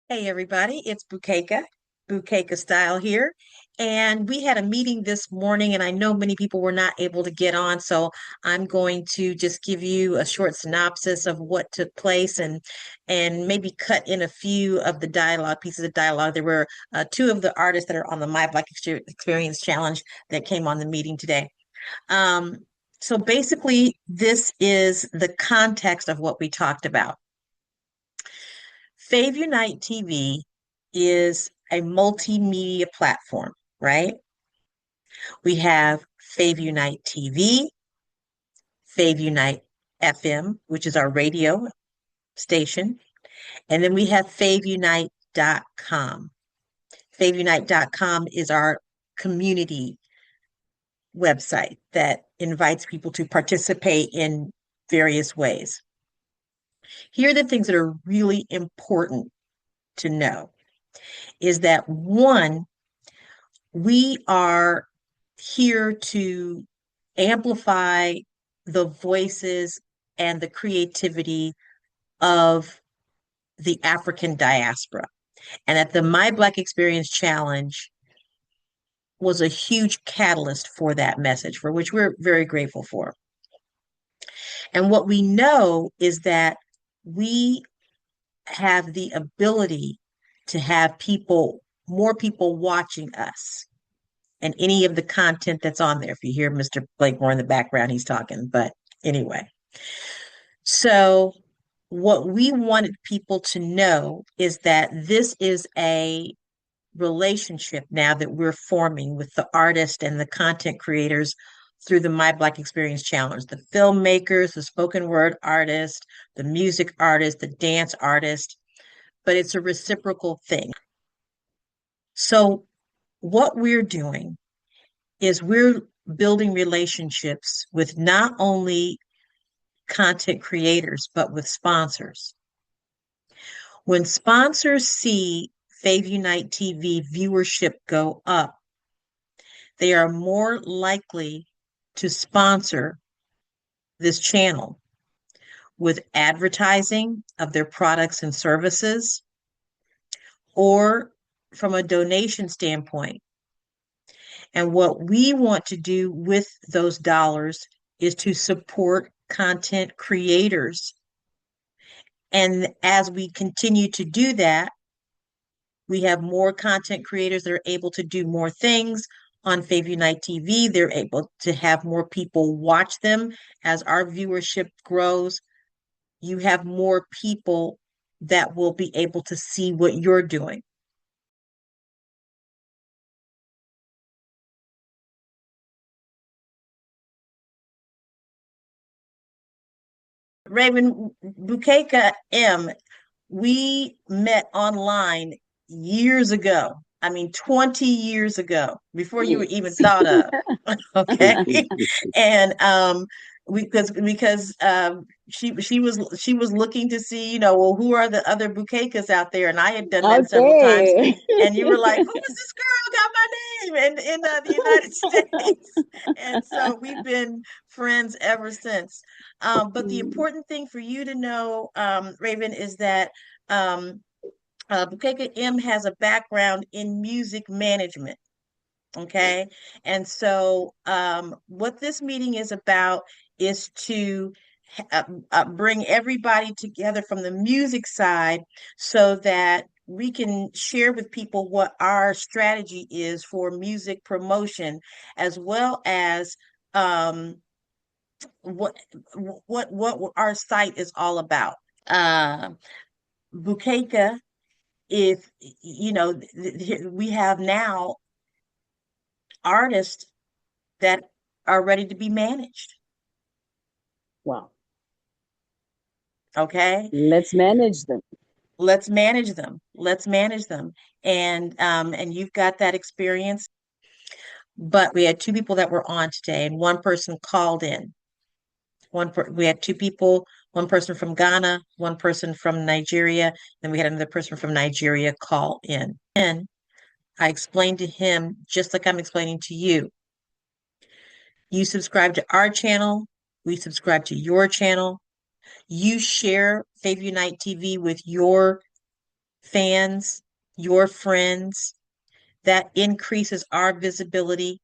Hey everybody, it's Bukeka Style here. And we had a meeting this morning, and I know many people were not able to get on, so I'm going to just give you a short synopsis of what took place and maybe cut in a few of the dialogue, pieces of dialogue. There were two of the artists that are on the My Black Experience Challenge that came on the meeting today. Um, so basically, this is the context of what we talked about. Fave Unite TV is a multimedia platform, right? We have Fave Unite TV, Fave Unite FM, which is our radio station, and then we have FaveUnite.com. FaveUnite.com is our community website that invites people to participate in various ways. Here are the things that are really important to know is that one, we are here to amplify the voices and the creativity of the African diaspora. And that the My Black Experience Challenge was a huge catalyst for that message, for which we're very grateful for. And what we know is that we have the ability to have more people watching us and any of the content that's on there. If you hear Mr. Blakemore in the background, he's talking. But anyway, so what we wanted people to know is that this is a relationship now that we're forming with the artists and the content creators through the My Black Experience Challenge, the filmmakers, the spoken word artist, the music artist, the dance artist, but it's a reciprocal thing. So what we're doing is we're building relationships with not only content creators, but with sponsors. When sponsors see Fave Unite TV viewership go up, they are more likely to sponsor this channel with advertising of their products and services or from a donation standpoint. And what we want to do with those dollars is to support content creators. And as we continue to do that, we have more content creators that are able to do more things on Fave Unite TV. They're able to have more people watch them as our viewership grows. You have more people that will be able to see what you're doing. Raven Bukeka M, we met online years ago. I mean, 20 years ago, before you were even Yes. thought of. Okay. And because she was looking to see, well, who are the other Bukekas out there? And I had done that several times. Okay. And you were like, who is this girl? Got my name in the United States. And so we've been friends ever since. But the Mm. important thing for you to know, Raven, is that Bukeka M has a background in music management. Okay. And so, what this meeting is about is to bring everybody together from the music side so that we can share with people what our strategy is for music promotion, as well as what what our site is all about. Uh, Bukeka, if we have now artists that are ready to be managed. Wow. Okay. Let's manage them. Let's manage them. Let's manage them. And you've got that experience. But we had two people that were on today, and one person called in. We had two people, one person from Ghana, one person from Nigeria, then we had another person from Nigeria call in. And I explained to him, just like I'm explaining to you, you subscribe to our channel, we subscribe to your channel. You share Fave Unite TV with your fans, your friends. That increases our visibility.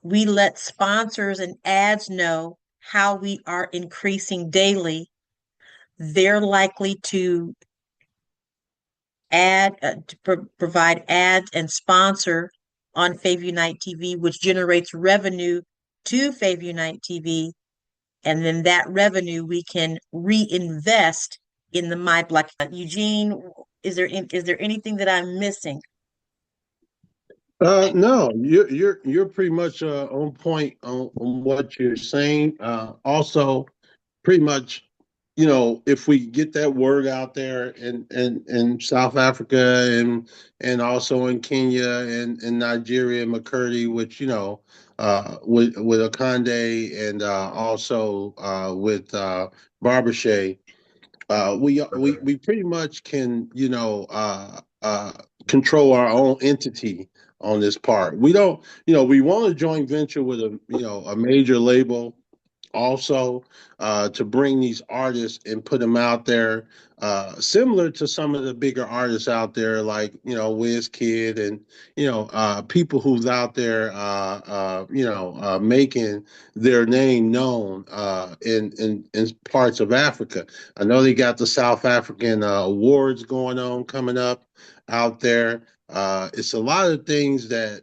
We let sponsors and ads know how we are increasing daily. They're likely to provide ads and sponsor on Fave Unite TV, which generates revenue to Fave Unite TV. And then that revenue we can reinvest in the My Black. Eugene, is there anything that I'm missing? No, you're pretty much on point on what you're saying. Also, pretty much, if we get that word out there in South Africa and also in Kenya and Nigeria, McCurdy, which with Akande and also with Barbashay, we pretty much can control our own entity on this part. We don't, we want a joint venture with a major label also to bring these artists and put them out there, similar to some of the bigger artists out there, like Wizkid and people who's out there, making their name known in parts of Africa. I know they got the South African awards going on coming up out there. It's a lot of things that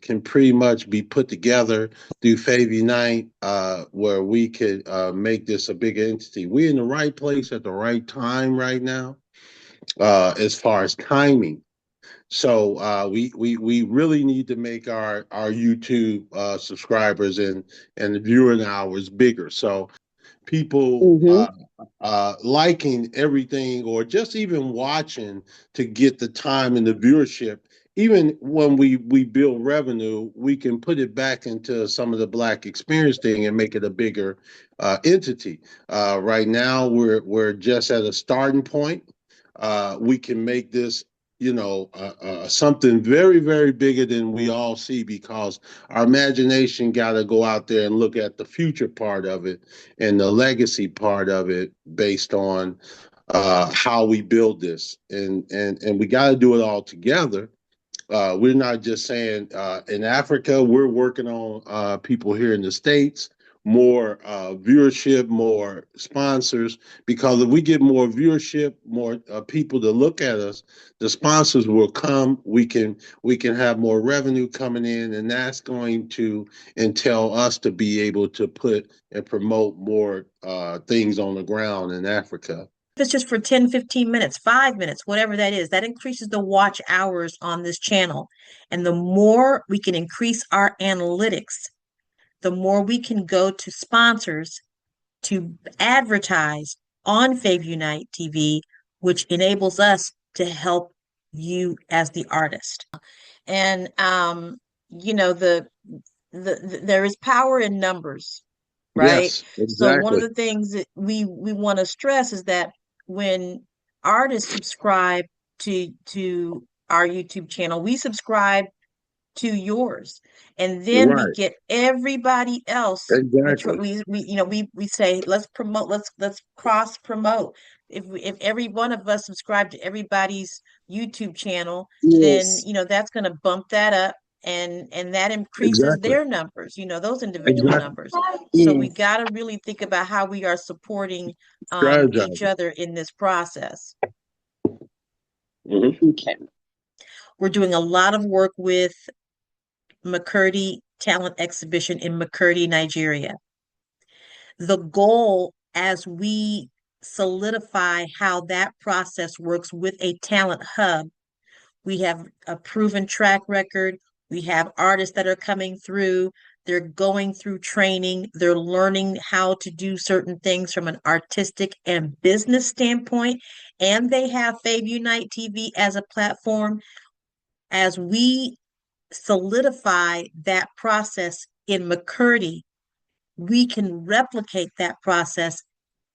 can pretty much be put together through Fave Unite, where we could make this a big entity. We're in the right place at the right time right now, as far as timing. So we really need to make our YouTube subscribers and the viewing hours bigger. So people liking everything or just even watching to get the time and the viewership. Even when we build revenue, we can put it back into some of the Black experience thing and make it a bigger entity. Right now, we're just at a starting point. We can make this something very, very bigger than we all see, because our imagination got to go out there and look at the future part of it and the legacy part of it based on how we build this. And we got to do it all together. We're not just saying in Africa, we're working on people here in the States, more viewership, more sponsors, because if we get more viewership, more people to look at us, the sponsors will come. We can have more revenue coming in, and that's going to entail us to be able to put and promote more things on the ground in Africa. If it's just for 10, 15 minutes, 5 minutes, whatever that is, that increases the watch hours on this channel. And the more we can increase our analytics, the more we can go to sponsors to advertise on Fave Unite TV, which enables us to help you as the artist. And there is power in numbers, right? Yes, exactly. So one of the things that we want to stress is that when artists subscribe to our YouTube channel, we subscribe to yours, and then we get everybody else. Exactly. We say let's promote, let's cross promote. If every one of us subscribe to everybody's YouTube channel, then that's going to bump that up, and that increases their numbers, those individual numbers. So we got to really think about how we are supporting each other in this process. Okay. We're doing a lot of work with McCurdy Talent Exhibition in McCurdy, Nigeria. The goal, as we solidify how that process works with a talent hub, we have a proven track record. We have artists that are coming through. They're going through training. They're learning how to do certain things from an artistic and business standpoint. And they have Fave Unite TV as a platform. As we solidify that process in McCurdy, we can replicate that process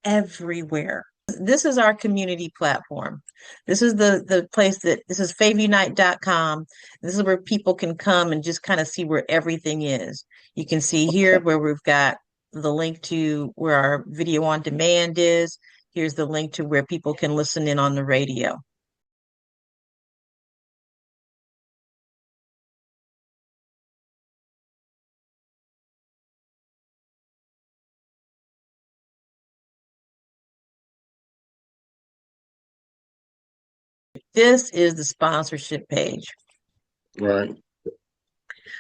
everywhere. This is our community platform. This is the place this is faveunite.com. This is where people can come and just kind of see where everything is. You can see here where we've got the link to where our video on demand is. Here's the link to where people can listen in on the radio. This is the sponsorship page. Right.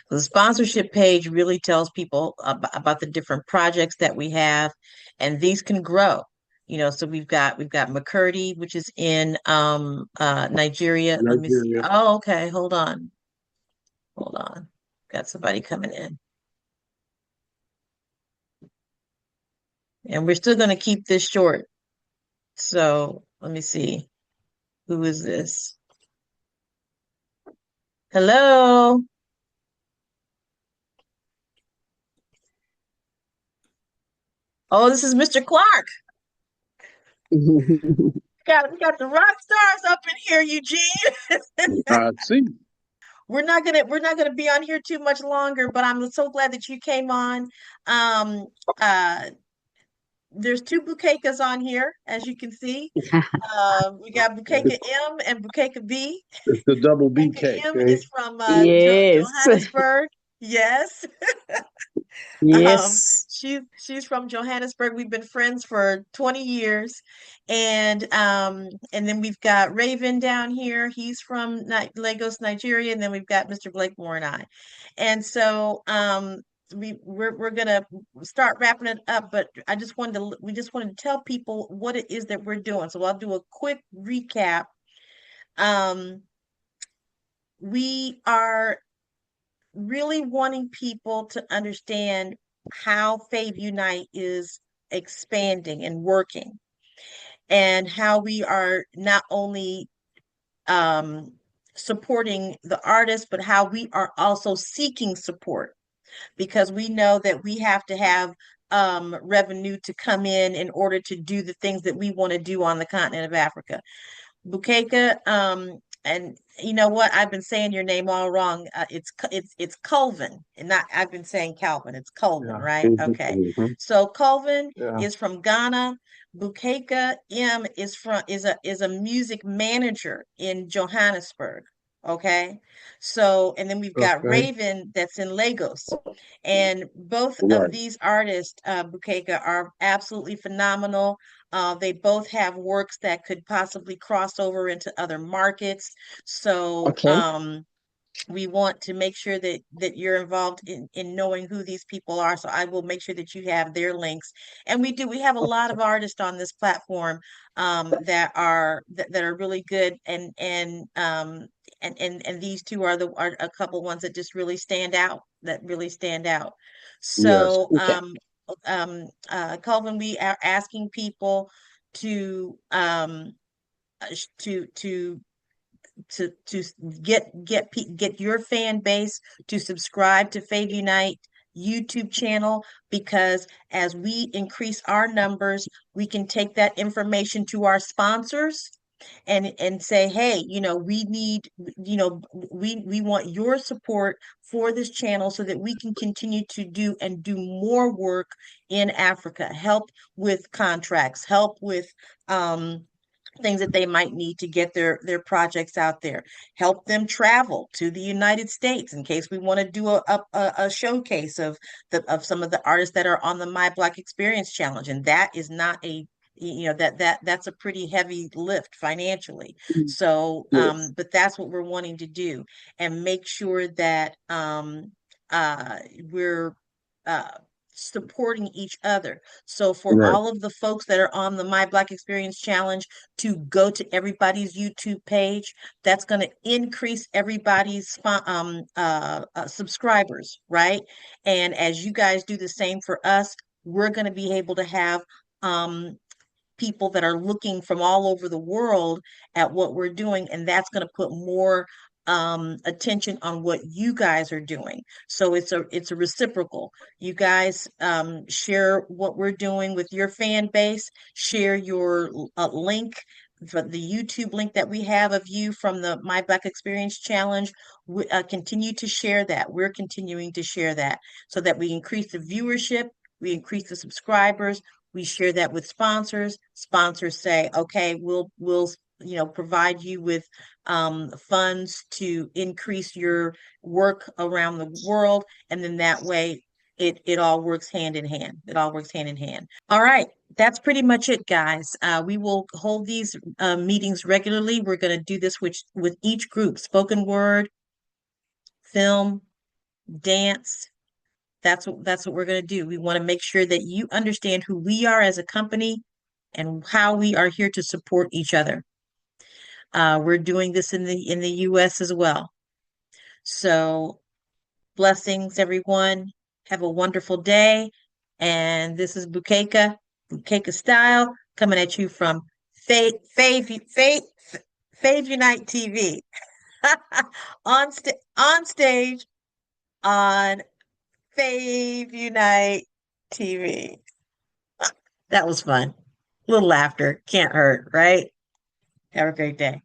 The sponsorship page really tells people about the different projects that we have, and these can grow. So we've got McCurdy, which is in Nigeria. Let me see. Nigeria. Oh, okay. Hold on. Hold on. Got somebody coming in. And we're still going to keep this short. So let me see. Who is this? Hello. Oh, this is Mr. Clark. We got the rock stars up in here, Eugene. I see. We're not gonna be on here too much longer, but I'm so glad that you came on. Um, uh, there's two Bukekas on here, as you can see. We got Bukeka M and Bukeka B. It's the double Bukeka BK. M Okay. is from Yes. Johannesburg. Yes. Um, Yes. she's from Johannesburg. We've been friends for 20 years. And then we've got Raven down here. He's from Lagos, Nigeria. And then we've got Mr. Blakemore and I. And so we're gonna start wrapping it up, but we just wanted to tell people what it is that we're doing. So I'll do a quick recap. Um, we are really wanting people to understand how Fave Unite is expanding and working, and how we are not only supporting the artists, but how we are also seeking support, because we know that we have to have revenue to come in order to do the things that we want to do on the continent of Africa. Bukeka, and you know what? I've been saying your name all wrong. It's Colvin, and not I've been saying Calvin. It's Colvin, Yeah. right? Okay. Mhm. So Colvin Yeah. is from Ghana. Bukeka M is a music manager in Johannesburg. Okay. So, and then we've got Okay. Raven that's in Lagos. And both of Right. these artists, Bukeka, are absolutely phenomenal. They both have works that could possibly cross over into other markets. So Okay. we want to make sure that you're involved in knowing who these people are. So I will make sure that you have their links. And we have a lot of artists on this platform that are really good, and these two are a couple ones that just really stand out, Yes. So Okay. Colvin, we are asking people to to to to get your fan base to subscribe to Fave Unite YouTube channel, because as we increase our numbers, we can take that information to our sponsors and say, hey, we need, we want your support for this channel so that we can continue to do more work in Africa, help with contracts, help with things that they might need to get their projects out there, help them travel to the United States in case we want to do a showcase of some of the artists that are on the My Black Experience Challenge. And that is not a that's a pretty heavy lift financially. So Yes. but that's what we're wanting to do, and make sure that we're uh supporting each other. So for Right. all of the folks that are on the My Black Experience Challenge to go to everybody's YouTube page, that's going to increase everybody's subscribers, right? And as you guys do the same for us, we're going to be able to have um, people that are looking from all over the world at what we're doing, and that's going to put more attention on what you guys are doing. So it's a reciprocal. You guys share what we're doing with your fan base, share your link, the YouTube link that we have of you from the My Black Experience Challenge. We continue to share that. We're continuing to share that so that we increase the viewership, we increase the subscribers, we share that with sponsors. Sponsors say, okay, we'll provide you with funds to increase your work around the world. And then that way it all works hand in hand. It all works hand in hand. All right, that's pretty much it, guys. We will hold these meetings regularly. We're going to do this with each group: spoken word, film, dance. That's what we're going to do. We want to make sure that you understand who we are as a company and how we are here to support each other. We're doing this in the US as well. So blessings, everyone. Have a wonderful day. And this is Bukeka Style, coming at you from Fave Unite TV on stage on Fave Unite TV. That was fun. A little laughter can't hurt, right? Have a great day.